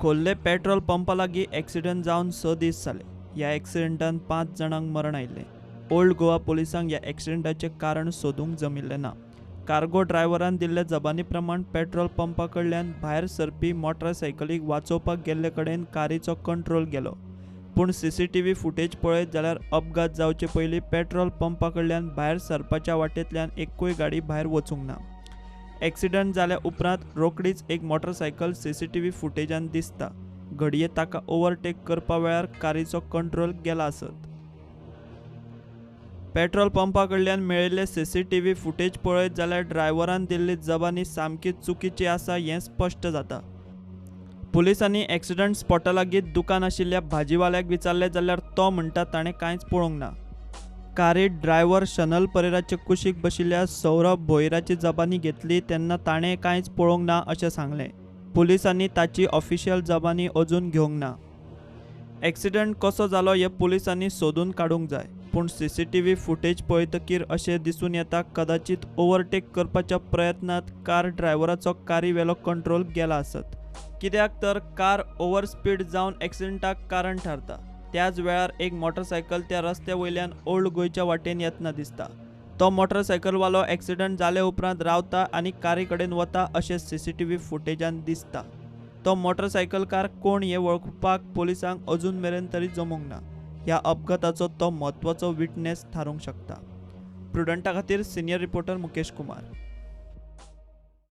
खोल्ले petrol पंपा लागीं accident जावन 6 दीस जाले। ह्या एक्सिडेंटान 5 जाणांक मरण आयिल्लें। ओल्ड गोवा पुलिसांक ह्या एक्सिडेंटाचें कारण सोदूंक जमिल्लें ना। कार्गो ड्रायव्हरान दिल्ले जबानी प्रमाण पेट्रोल पंपा कडल्यान भायर सरपी मोटारसायकलीक वाचोवपाक गेल्ले कडेन कारीचो कंट्रोल गेलो, पूण सीसीटीव्ही फुटेज पळयत जाल्यार अपघात जावचे पयलीं पेट्रोल पंपा कडल्यान भायर सरपाच्या वाटेंतल्यान एक्कूय गाडी भायर वचूंक ना। एक्सिडंट जाल्या उपरांत रोखडीच एक मोटारसायकल सीसीटीव्ही फुटेजान दिसता। घडये ताका ओव्हरटेक करपा वेळार कारीचो कंट्रोल गेला आसत। पेट्रोल पंपा कडल्यान मेळिल्ले सीसीटीव्ही फुटेज पळयत जाल्यार ड्रायव्हरान दिल्ली जबानी सामकी चुकीची आसा हें स्पश्ट जाता। पुलिसांनी एक्सिडंट स्पॉटा लागीं दुकान आशिल्ल्या भाजीवाल्याक विचारले जाल्यार तो म्हणटा ताणें कांयच पळोवंक ना। कारीत ड्रायव्हर शनल परेराचे कुशीक बशिल्ल्या सौरभ भोईराची जबानी घेतली तेन्ना ताणें कांयच पळोवंक ना अशें सांगलें। पुलिसांनी ताची ऑफिशियल जबानी अजून घेवंक ना। एक्सिडंट कसो जालो हें पुलिसांनी सोदून काडूंक जाय, पूण सीसीटीव्ही फुटेज पळयतकीर अशें दिसून येता कदाचित ओव्हरटेक करपाच्या प्रयत्नांत कार ड्रायव्हराचो कारीवेलो कंट्रोल गेला आसत। कित्याक तर कार ओव्हर स्पीड जावन एक्सिडंटाक कारण थारता। त्याच वेळार एक मोटारसायकल त्या रस्त्या वयल्यान ओल्ड गोंयच्या वाटेन येतना दिसता। तो मोटारसायकलवालो एक्सिडंट जाले उपरांत रावता आनी कारी कडेन वता अशें सीसीटीव्ही फुटेजान दिसता। तो मोटारसायकलकार कोण हें वळखुपाक पुलिसांक अजून मेरेन तरी जमूंक ना। ह्या अपघाताचो तो म्हत्वाचो विटनेस थारूंक शकता। प्रुडंटा खातीर सिनियर रिपोर्टर मुकेश कुमार।